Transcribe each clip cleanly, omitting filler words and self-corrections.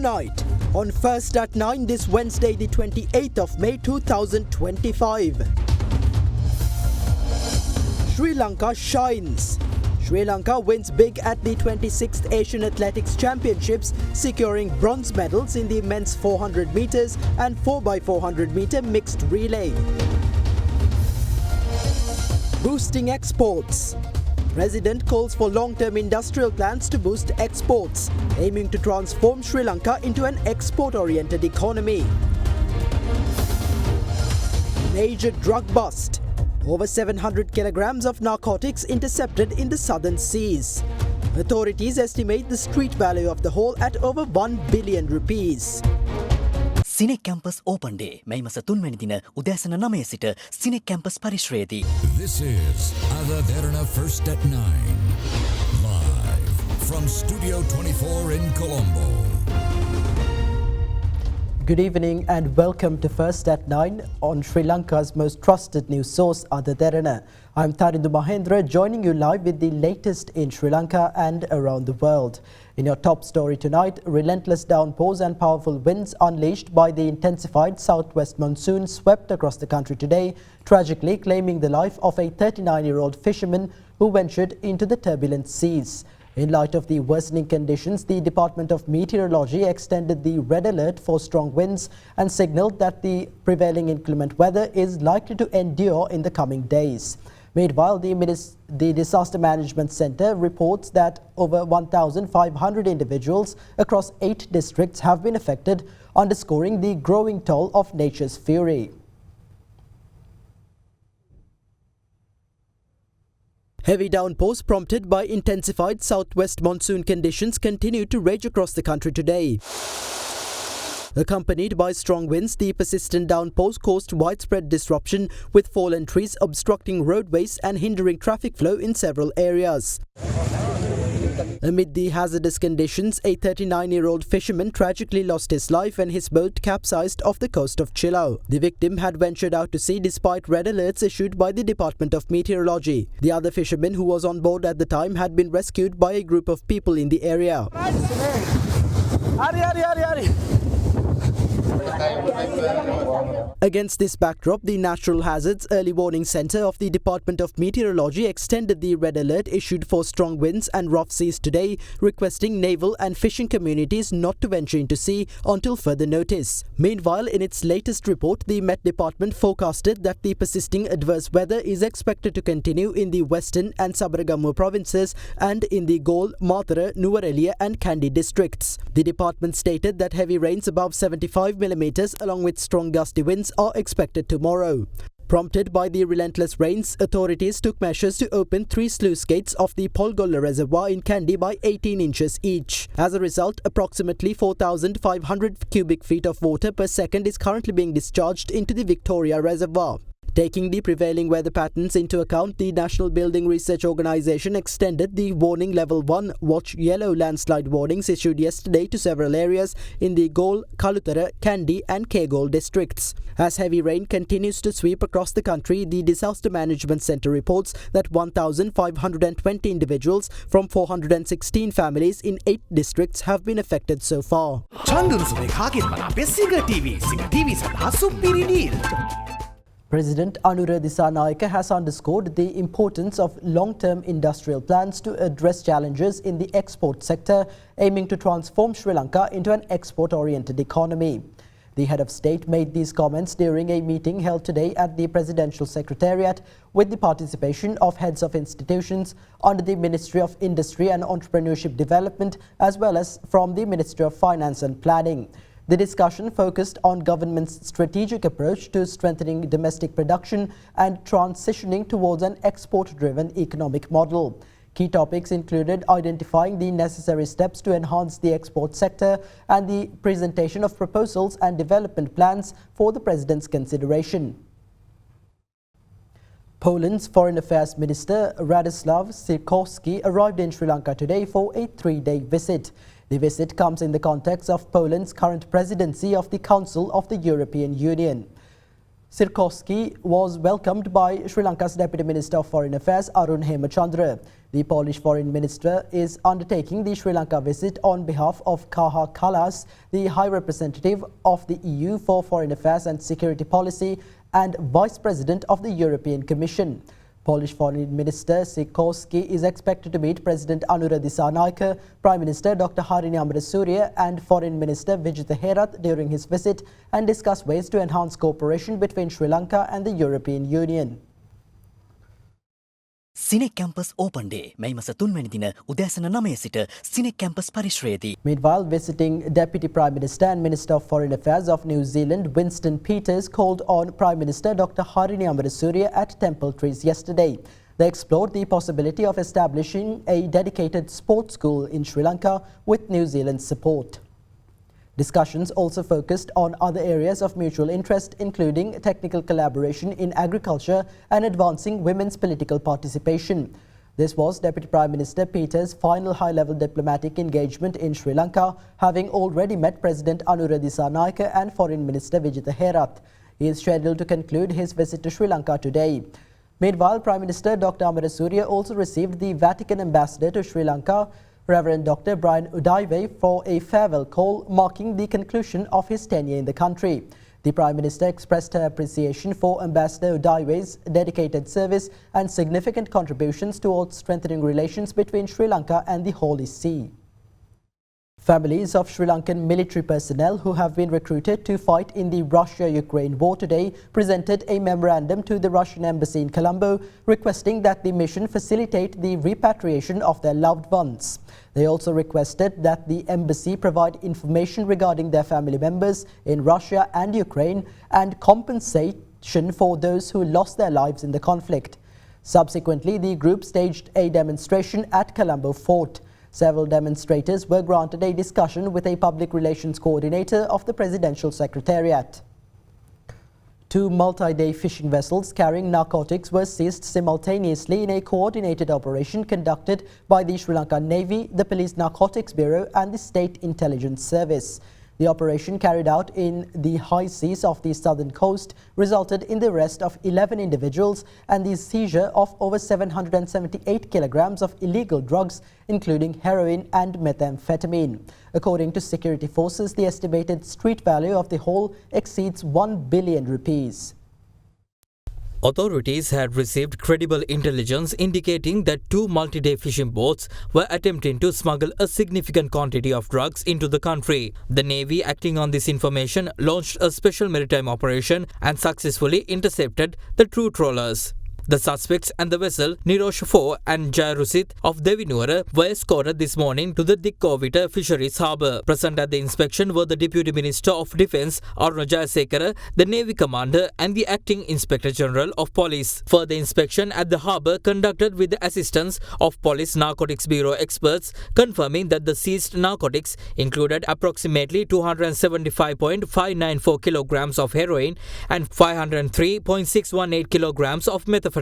Tonight, on First at 9 this Wednesday the 28th of May 2025. Sri Lanka shines. Sri Lanka wins big at the 26th Asian Athletics Championships, securing bronze medals in the men's 400 meters and 4x400 meter mixed relay. Boosting exports. President calls for long-term industrial plans to boost exports, aiming to transform Sri Lanka into an export-oriented economy. Major drug bust. Over 700 kilograms of narcotics intercepted in the southern seas. Authorities estimate the street value of the haul at over 1 billion rupees. Cinec Campus Open Day. May masa 3 වෙනි දින උදෑසන 9 සිට Cinec Campus පරිශ්‍රයේදී. This is Derana First at 9. Live from Studio 24 in Colombo. Good evening and welcome to First at 9 on Sri Lanka's most trusted news source, Derana. I'm Tharindu Mahendra, joining you live with the latest in Sri Lanka and around the world. In your top story tonight, relentless downpours and powerful winds unleashed by the intensified southwest monsoon swept across the country today, tragically claiming the life of a 39-year-old fisherman who ventured into the turbulent seas. In light of the worsening conditions, the Department of Meteorology extended the red alert for strong winds and signaled that the prevailing inclement weather is likely to endure in the coming days. Meanwhile, the Disaster Management Centre reports that over 1,500 individuals across 8 districts have been affected, underscoring the growing toll of nature's fury. Heavy downpours prompted by intensified southwest monsoon conditions continue to rage across the country today. Accompanied by strong winds, the persistent downpours caused widespread disruption, with fallen trees obstructing roadways and hindering traffic flow in several areas. Amid the hazardous conditions, a 39-year-old fisherman tragically lost his life when his boat capsized off the coast of Chilau. The victim had ventured out to sea despite red alerts issued by the Department of Meteorology. The other fisherman, who was on board at the time, had been rescued by a group of people in the area. Against this backdrop, the Natural Hazards Early Warning Centre of the Department of Meteorology extended the red alert issued for strong winds and rough seas today, requesting naval and fishing communities not to venture into sea until further notice. Meanwhile, in its latest report, the Met Department forecasted that the persisting adverse weather is expected to continue in the western and Sabaragamuwa provinces and in the Galle, Mathura, Nuwara and Kandy districts. The department stated that heavy rains above 75 millimeters along with strong gusty winds are expected tomorrow. Prompted by the relentless rains, authorities took measures to open 3 sluice gates of the Polgolla Reservoir in Kandy by 18 inches each. As a result, approximately 4,500 cubic feet of water per second is currently being discharged into the Victoria Reservoir. Taking the prevailing weather patterns into account, the National Building Research Organisation extended the Warning Level 1 Watch Yellow landslide warnings issued yesterday to several areas in the Galle, Kalutara, Kandy and Kegol districts. As heavy rain continues to sweep across the country, the Disaster Management Centre reports that 1,520 individuals from 416 families in 8 districts have been affected so far. President Anura has underscored the importance of long-term industrial plans to address challenges in the export sector, aiming to transform Sri Lanka into an export-oriented economy. The head of state made these comments during a meeting held today at the Presidential Secretariat with the participation of heads of institutions under the Ministry of Industry and Entrepreneurship Development as well as from the Ministry of Finance and Planning. The discussion focused on government's strategic approach to strengthening domestic production and transitioning towards an export-driven economic model. Key topics included identifying the necessary steps to enhance the export sector and the presentation of proposals and development plans for the President's consideration. Poland's Foreign Affairs Minister Radoslaw Sikorski arrived in Sri Lanka today for a 3-day visit. The visit comes in the context of Poland's current presidency of the Council of the European Union. Sirkowski was welcomed by Sri Lanka's Deputy Minister of Foreign Affairs Arun Hemachandra. The Polish Foreign Minister is undertaking the Sri Lanka visit on behalf of Kaja Kallas, the High Representative of the EU for Foreign Affairs and Security Policy and Vice President of the European Commission. Polish Foreign Minister Sirkowski is expected to meet President Anura, Prime Minister Dr. Harini Amarasuriya and Foreign Minister Vijitha Herath during his visit and discuss ways to enhance cooperation between Sri Lanka and the European Union. CINEC campus open day මැයි මස 3 වෙනි දින උදෑසන 9 සිට CINEC campus පරිශ්‍රයේදී. Meanwhile, visiting Deputy Prime Minister and Minister of Foreign Affairs of New Zealand Winston Peters called on Prime Minister Dr. Harini Amarasuriya at Temple Trees yesterday. They explored the possibility of establishing a dedicated sports school in Sri Lanka with New Zealand's support. Discussions also focused on other areas of mutual interest, including technical collaboration in agriculture and advancing women's political participation. This was Deputy Prime Minister Peters' final high-level diplomatic engagement in Sri Lanka, having already met President Anura Dissanayake and Foreign Minister Vijitha Herath. He is scheduled to conclude his visit to Sri Lanka today. Meanwhile, Prime Minister Dr. Amarasuriya also received the Vatican ambassador to Sri Lanka, Reverend Dr. Brian Udaive, for a farewell call marking the conclusion of his tenure in the country. The Prime Minister expressed her appreciation for Ambassador Udaive's dedicated service and significant contributions towards strengthening relations between Sri Lanka and the Holy See. Families of Sri Lankan military personnel who have been recruited to fight in the Russia-Ukraine war today presented a memorandum to the Russian embassy in Colombo requesting that the mission facilitate the repatriation of their loved ones. They also requested that the embassy provide information regarding their family members in Russia and Ukraine and compensation for those who lost their lives in the conflict. Subsequently, the group staged a demonstration at Colombo Fort. Several demonstrators were granted a discussion with a public relations coordinator of the Presidential Secretariat. 2 multi-day fishing vessels carrying narcotics were seized simultaneously in a coordinated operation conducted by the Sri Lanka Navy, the Police Narcotics Bureau and the State Intelligence Service. The operation, carried out in the high seas of the southern coast, resulted in the arrest of 11 individuals and the seizure of over 778 kilograms of illegal drugs, including heroin and methamphetamine. According to security forces, the estimated street value of the whole exceeds 1 billion rupees. Authorities had received credible intelligence indicating that 2 multi-day fishing boats were attempting to smuggle a significant quantity of drugs into the country. The Navy, acting on this information, launched a special maritime operation and successfully intercepted the 2 trawlers. The suspects and the vessel Nirosh 4 and Jayarusit of Devinura were escorted this morning to the Dikkovita Fisheries Harbour. Present at the inspection were the Deputy Minister of Defence Aruna Jayasekara, the Navy Commander and the Acting Inspector General of Police. Further inspection at the harbour conducted with the assistance of Police Narcotics Bureau experts, confirming that the seized narcotics included approximately 275.594 kilograms of heroin and 503.618 kilograms of methamphetamine,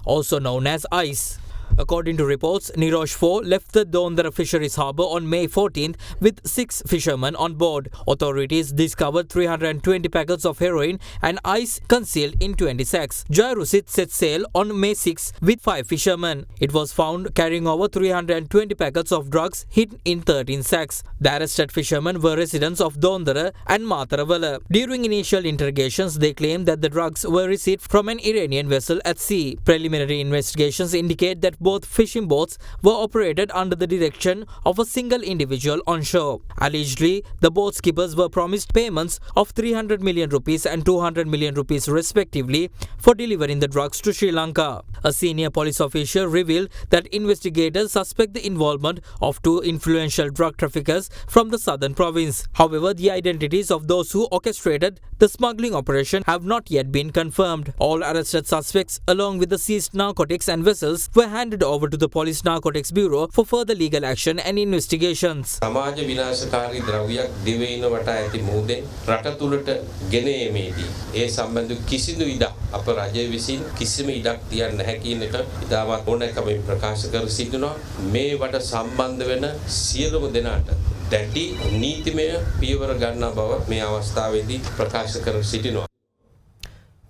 also known as ice. According to reports, Nirosh 4 left the Dondara Fisheries Harbour on May 14th with 6 fishermen on board. Authorities discovered 320 packets of heroin and ice concealed in 20 sacks. Jayarusit set sail on May 6 with 5 fishermen. It was found carrying over 320 packets of drugs hidden in 13 sacks. The arrested fishermen were residents of Dondara and Mataravala. During initial interrogations, they claimed that the drugs were received from an Iranian vessel at sea. Preliminary investigations indicate that both fishing boats were operated under the direction of a single individual on shore. Allegedly, the boat skippers were promised payments of 300 million rupees and 200 million rupees respectively for delivering the drugs to Sri Lanka. A senior police official revealed that investigators suspect the involvement of 2 influential drug traffickers from the southern province. However, the identities of those who orchestrated the smuggling operation have not yet been confirmed. All arrested suspects, along with the seized narcotics and vessels, were handed over to the Police Narcotics Bureau for further legal action and investigations. සමාජ විනාශකාරී ද්‍රව්‍යයක් දිවයින වටා ඇති මුහුදෙන් රට තුලට ගෙන ඒමේදී ඒ සම්බන්ධ කිසිදු ඉඩක් අප රජය විසින් කිසිම ඉඩක් තියන්නේ නැහැ කියන එක ඉතාමත් ඕනෑකමින් ප්‍රකාශ කර සිටිනවා. මේ වට සම්බන්ධ වෙන සියලුම දෙනාට දැඩි නීතිමය පියවර ගන්නා බව මේ අවස්ථාවේදී ප්‍රකාශ කර සිටිනවා.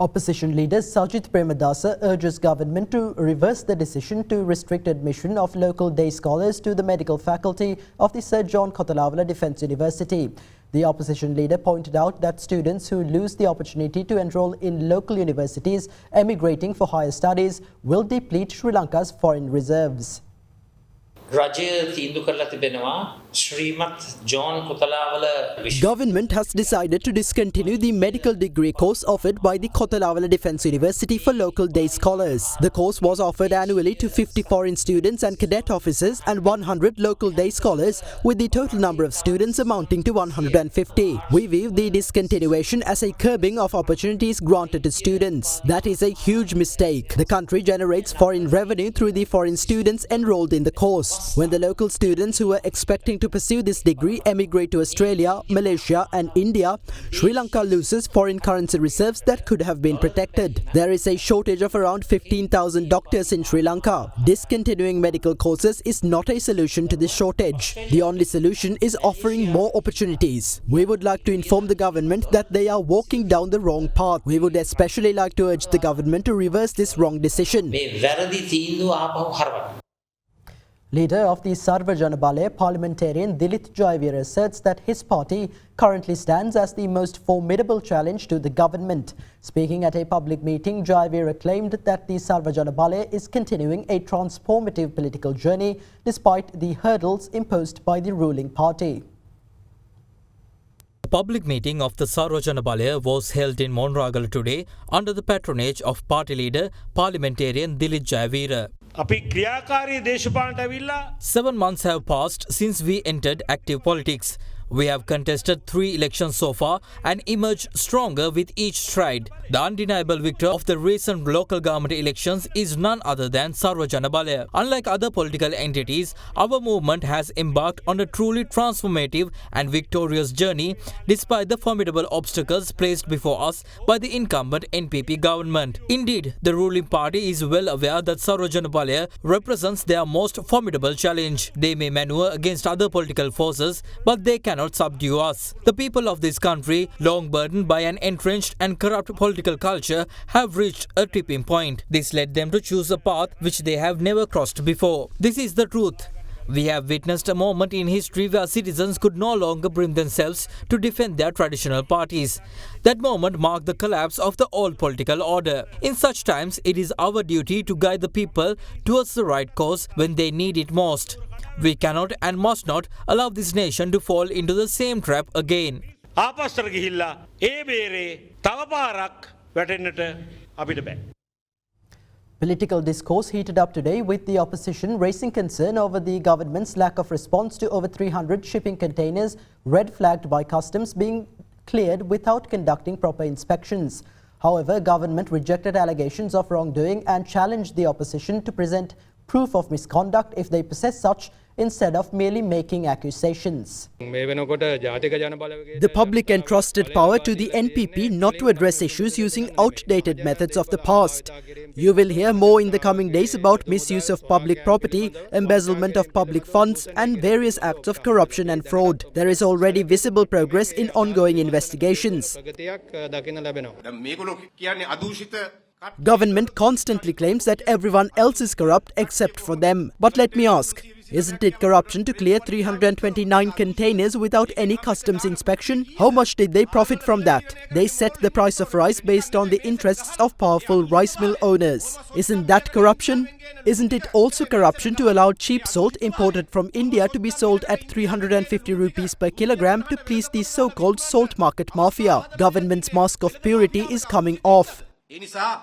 Opposition leader Sajith Premadasa urges government to reverse the decision to restrict admission of local day scholars to the medical faculty of the Sir John Kotalawala Defence University. The opposition leader pointed out that students who lose the opportunity to enroll in local universities emigrating for higher studies will deplete Sri Lanka's foreign reserves. රජය තීන්දුව කරලා තිබෙනවා ශ්‍රීමත් John Kotelawala Government has decided to discontinue the medical degree course offered by the Kotalawala Defence University for local day scholars. The course was offered annually to 50 foreign students and cadet officers and 100 local day scholars, with the total number of students amounting to 150. We view the discontinuation as a curbing of opportunities granted to students. That is a huge mistake. The country generates foreign revenue through the foreign students enrolled in the course. When the local students who were expecting to pursue this degree emigrate to Australia, Malaysia and India, Sri Lanka loses foreign currency reserves that could have been protected. There is a shortage of around 15,000 doctors in Sri Lanka. Discontinuing medical courses is not a solution to this shortage. The only solution is offering more opportunities. We would like to inform the government that they are walking down the wrong path. We would especially like to urge the government to reverse this wrong decision. Leader of the Sarvajanabal parliamentarian Dilith Jayavira asserts that his party currently stands as the most formidable challenge to the government. Speaking at a public meeting, Jayavira claimed that the Sarvajanabal is continuing a transformative political journey despite the hurdles imposed by the ruling party. A public meeting of the Sarvajanabal was held in Monragala today under the patronage of party leader parliamentarian Dilith Jayavira. 7 months have passed since we entered active politics. We have contested 3 elections so far and emerged stronger with each stride. The undeniable victor of the recent local government elections is none other than Sarvajanabal. Unlike other political entities, our movement has embarked on a truly transformative and victorious journey despite the formidable obstacles placed before us by the incumbent NPP government. Indeed, the ruling party is well aware that Sarvajanabal represents their most formidable challenge. They may maneuver against other political forces, but they cannot subdue us. The people of this country, long burdened by an entrenched and corrupt political culture, have reached a tipping point. This led them to choose a path which they have never crossed before. This is the truth. We have witnessed a moment in history where citizens could no longer bring themselves to defend their traditional parties. That moment marked the collapse of the old political order. In such times, it is our duty to guide the people towards the right course when they need it most. We cannot and must not allow this nation to fall into the same trap again. Political discourse heated up today with the opposition raising concern over the government's lack of response to over 300 shipping containers red flagged by customs being cleared without conducting proper inspections. However, government rejected allegations of wrongdoing and challenged the opposition to present proof of misconduct if they possess such, instead of merely making accusations. The public entrusted power to the NPP not to address issues using outdated methods of the past. You will hear more in the coming days about misuse of public property, embezzlement of public funds and various acts of corruption and fraud. There is already visible progress in ongoing investigations. Government constantly claims that everyone else is corrupt except for them. But let me ask, isn't it corruption to clear 329 containers without any customs inspection? How much did they profit from that? They set the price of rice based on the interests of powerful rice mill owners. Isn't that corruption? Isn't it also corruption to allow cheap salt imported from India to be sold at 350 rupees per kilogram to please the so-called salt market mafia? Government's mask of purity is coming off. Minister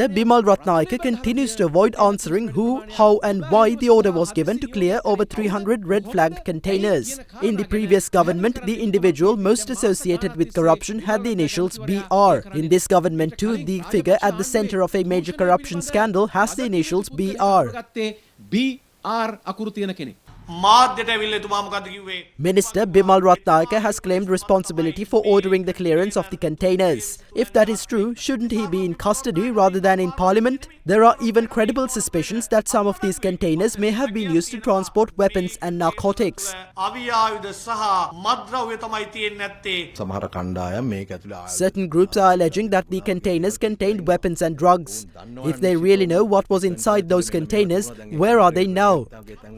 Bimal Ratnayake continues to avoid answering who, how and why the order was given to clear over 300 red-flagged containers. In the previous government, the individual most associated with corruption had the initials BR. In this government too, the figure at the centre of a major corruption scandal has the initials BR. මාධ්‍යට ඇවිල්ලා එතුමා මොකද්ද කිව්වේ? Minister Bimal Ratnayaka has claimed responsibility for ordering the clearance of the containers. If that is true, shouldn't he be in custody rather than in parliament? There are even credible suspicions that some of these containers may have been used to transport weapons and narcotics. අවි ආයුධ සහ මත්ද්‍රව්‍ය තමයි තියෙන්නේ නැත්තේ. සමහර කණ්ඩායම් මේක ඇතුළේ Certain groups are alleging that the containers contained weapons and drugs. If they really know what was inside those containers, where are they now?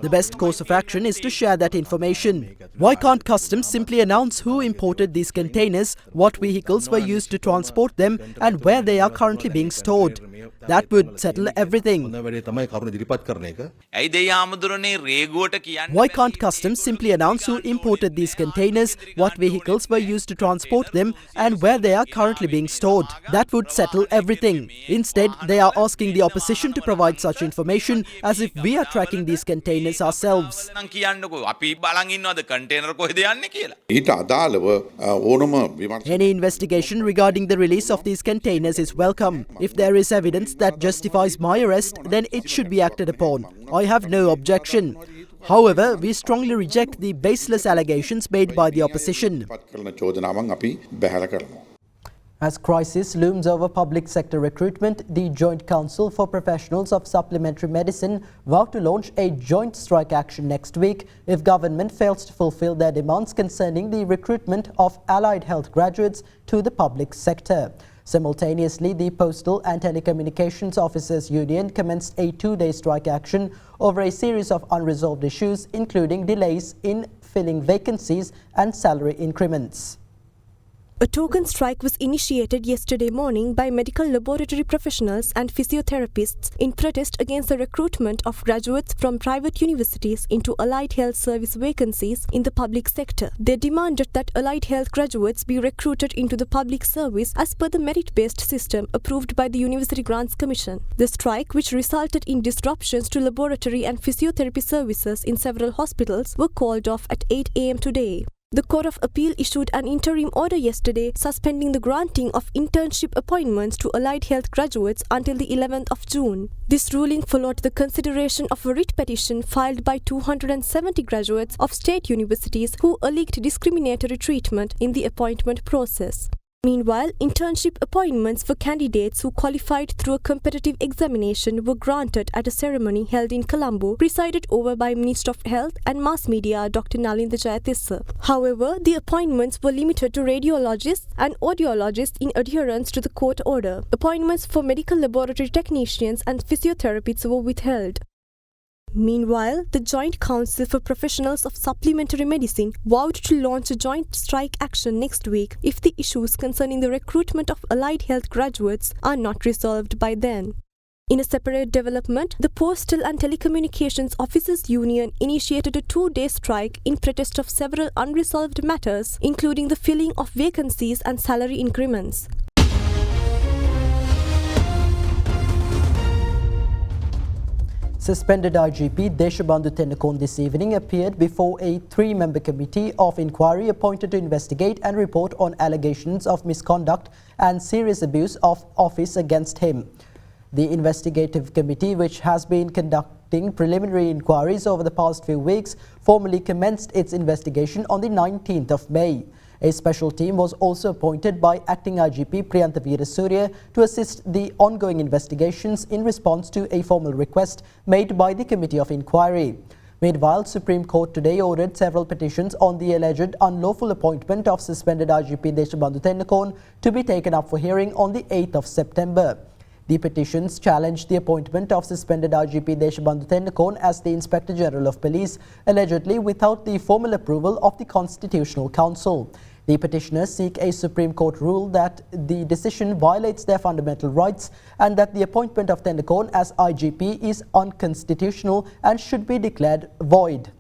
The best course of action is to share that information. Why can't customs simply announce who imported these containers, what vehicles were used to transport them, and where they are currently being stored? That would settle everything. Why can't customs simply announce who imported these containers, what vehicles were used to transport them, and where they are currently being stored? That would settle everything. Instead, they are asking the opposition to provide such information as if we are tracking these containers ourselves. Any investigation regarding the release of these containers is welcome. If there is evidence that justifies my arrest, then it should be acted upon. I have no objection. However, we strongly reject the baseless allegations made by the opposition. As crisis looms over public sector recruitment, the Joint Council for Professionals of Supplementary Medicine vowed to launch a joint strike action next week if government fails to fulfill their demands concerning the recruitment of allied health graduates to the public sector. Simultaneously, the Postal and Telecommunications Officers Union commenced a two-day strike action over a series of unresolved issues, including delays in filling vacancies and salary increments. A token strike was initiated yesterday morning by medical laboratory professionals and physiotherapists in protest against the recruitment of graduates from private universities into allied health service vacancies in the public sector. They demanded that allied health graduates be recruited into the public service as per the merit-based system approved by the University Grants Commission. The strike, which resulted in disruptions to laboratory and physiotherapy services in several hospitals, were called off at 8 a.m. today. The Court of Appeal issued an interim order yesterday suspending the granting of internship appointments to allied health graduates until the 11th of June. This ruling followed the consideration of a writ petition filed by 270 graduates of state universities who alleged discriminatory treatment in the appointment process. Meanwhile, internship appointments for candidates who qualified through a competitive examination were granted at a ceremony held in Colombo, presided over by Minister of Health and Mass Media Dr. Nalinda Jayatissa. However, the appointments were limited to radiologists and audiologists in adherence to the court order. Appointments for medical laboratory technicians and physiotherapists were withheld. Meanwhile, the Joint Council for Professionals of Supplementary Medicine vowed to launch a joint strike action next week if the issues concerning the recruitment of allied health graduates are not resolved by then. In a separate development, the Postal and Telecommunications Officers Union initiated a two-day strike in protest of several unresolved matters, including the filling of vacancies and salary increments. Suspended IGP Deshabandhu Tennakon this evening appeared before a three-member committee of inquiry appointed to investigate and report on allegations of misconduct and serious abuse of office against him. The investigative committee, which has been conducting preliminary inquiries over the past few weeks, formally commenced its investigation on the 19th of May. A special team was also appointed by Acting IGP Priyantha Veerasurya to assist the ongoing investigations in response to a formal request made by the Committee of Inquiry. Meanwhile, Supreme Court today ordered several petitions on the alleged unlawful appointment of suspended IGP Deshabandhu Tennakon to be taken up for hearing on the 8th of September. The petitions challenged the appointment of suspended IGP Deshabandhu Tennakon as the Inspector General of Police, allegedly without the formal approval of the Constitutional Council. The petitioners seek a Supreme Court rule that the decision violates their fundamental rights and that the appointment of Tennakon as IGP is unconstitutional and should be declared void.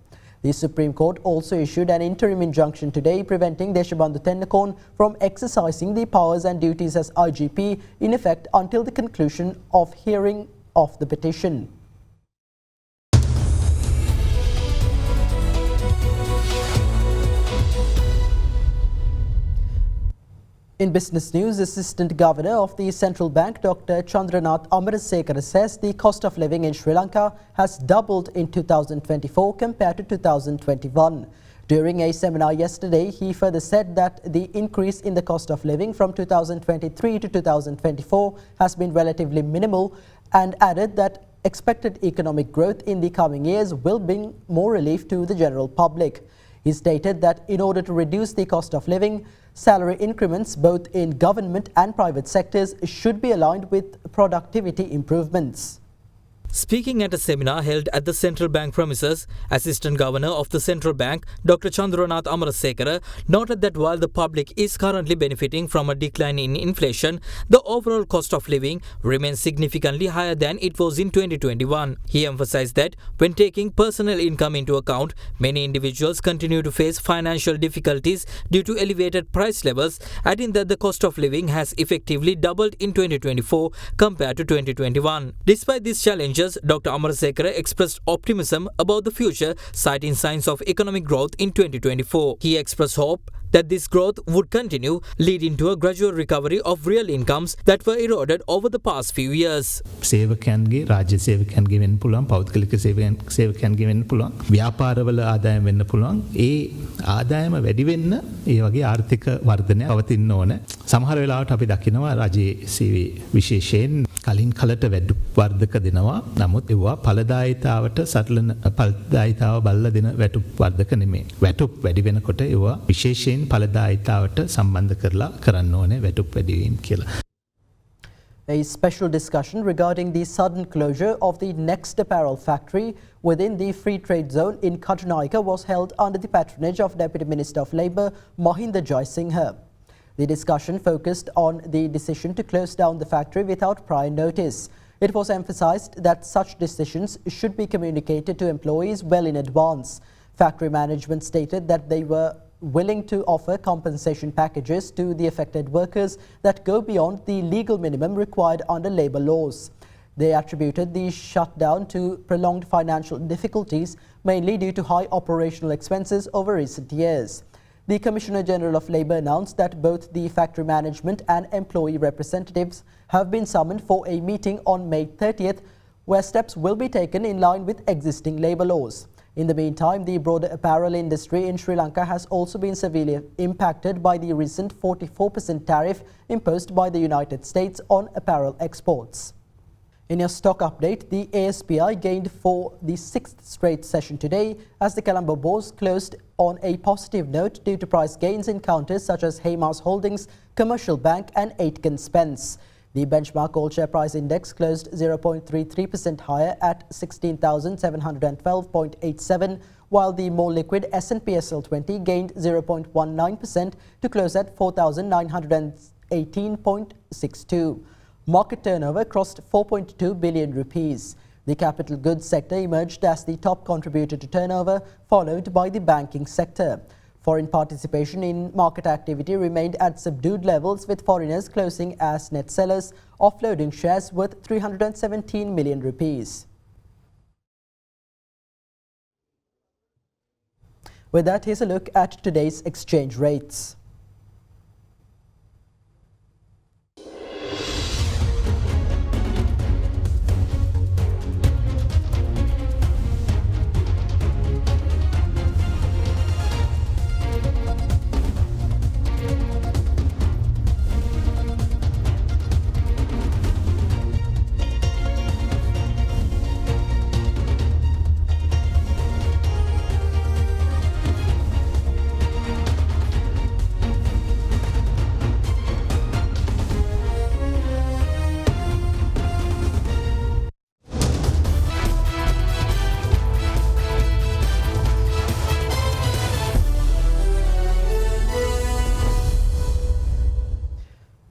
The Supreme Court also issued an interim injunction today preventing Deshabandhu Tennakon from exercising the powers and duties as IGP in effect until the conclusion of hearing of the petition. In business news, Assistant Governor of the Central Bank, Dr. Chandranath Amarasekara, says the cost of living in Sri Lanka has doubled in 2024 compared to 2021. During a seminar yesterday, he further said that the increase in the cost of living from 2023 to 2024 has been relatively minimal, and added that expected economic growth in the coming years will bring more relief to the general public. He stated that in order to reduce the cost of living, salary increments both in government and private sectors should be aligned with productivity improvements. Speaking at a seminar held at the Central Bank premises, Assistant Governor of the Central Bank, Dr. Chandranath Amarasekara, noted that while the public is currently benefiting from a decline in inflation, the overall cost of living remains significantly higher than it was in 2021. He emphasized that when taking personal income into account, many individuals continue to face financial difficulties due to elevated price levels, adding that the cost of living has effectively doubled in 2024 compared to 2021. Despite these challenges, Dr. Amarasekara expressed optimism about the future, citing signs of economic growth in 2024. He expressed hope that this growth would continue, leading to a gradual recovery of real incomes that were eroded over the past few years. සේවකයන්ගේ රාජ්‍ය සේවකයන්ගේ වෙන්න පුළුවන්, පෞද්ගලික සේවකයන්ගේ වෙන්න පුළුවන්, ව්‍යාපාරවල ආදායම් වෙන්න පුළුවන්. ඒ ආදායම වැඩි වෙන්න ඒ වගේ ආර්ථික වර්ධනය පවතින්න ඕන. සමහර වෙලාවට අපි දකිනවා රාජ්‍ය සේවයේ විශේෂයෙන් කලින් කලට වැඩි වර්ධක දෙනවා. නමුත් ඒවා ඵලදායීතාවට සටලන ඵලදායීතාව බලලා දෙන වැටුප් වර්ධක නෙමෙයි. වැටුප් වැඩි වෙනකොට ඒවා විශේෂයෙන් ඵලදායීතාවට සම්බන්ධ කරලා කරන්න ඕනේ වැටුප් වැඩි වීම කියලා. A special discussion regarding the sudden closure of the next apparel factory within the free trade zone in Katunayaka was held under the patronage of Deputy Minister of Labour Mahinda Jayasinghe. The discussion focused on the decision to close down the factory without prior notice. It was emphasized that such decisions should be communicated to employees well in advance. Factory management stated that they were willing to offer compensation packages to the affected workers that go beyond the legal minimum required under labour laws. They attributed the shutdown to prolonged financial difficulties, mainly due to high operational expenses over recent years. The Commissioner General of Labour announced that both the factory management and employee representatives have been summoned for a meeting on May 30th, where steps will be taken in line with existing labour laws. In the meantime, the broader apparel industry in Sri Lanka has also been severely impacted by the recent 44% tariff imposed by the United States on apparel exports. In your stock update, the ASPI gained for the 6th straight session today as the Colombo bourse closed on a positive note due to price gains in counters such as Haymas Holdings, Commercial Bank and Aitken Spence. The benchmark all share price index closed 0.33% higher at 16,712.87, while the more liquid S&P SL20 gained 0.19% to close at 4,918.62. Market turnover crossed 4.2 billion rupees. The capital goods sector emerged as the top contributor to turnover, followed by the banking sector. Foreign participation in market activity remained at subdued levels, with foreigners closing as net sellers, offloading shares worth 317 million rupees. With that, here's a look at today's exchange rates.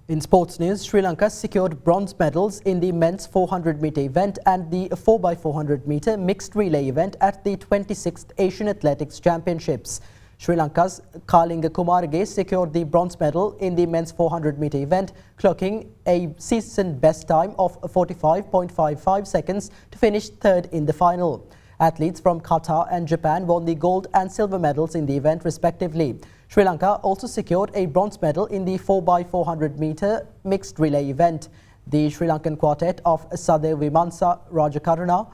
In sports news, Sri Lanka secured bronze medals in the men's 400-metre event and the 4x400-metre mixed relay event at the 26th Asian Athletics Championships. Sri Lanka's Kalinga Kumarage secured the bronze medal in the men's 400-metre event, clocking a season best time of 45.55 seconds to finish third in the final. Athletes from Qatar and Japan won the gold and silver medals in the event respectively. Sri Lanka also secured a bronze medal in the 4x400 metre mixed relay event. The Sri Lankan quartet of Sadev Vimansa Rajakaruna,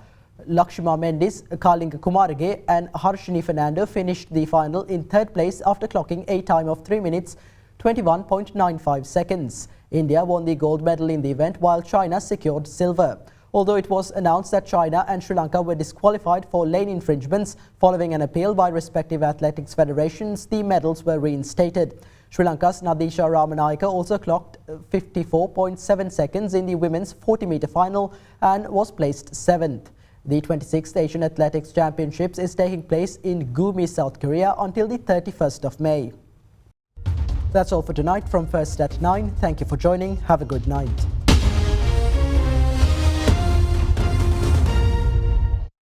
Lakshma Mendis, Kalinga Kumarage and Harshini Fernando finished the final in third place after clocking a time of 3 minutes 21.95 seconds. India won the gold medal in the event while China secured silver. Although it was announced that China and Sri Lanka were disqualified for lane infringements following an appeal by respective athletics federations, the medals were reinstated. Sri Lanka's Nadisha Ramanayaka also clocked 54.7 seconds in the women's 40-metre final and was placed 7th. The 26th Asian Athletics Championships is taking place in Gumi, South Korea until the 31st of May. That's all for tonight from First at 9. Thank you for joining. Have a good night.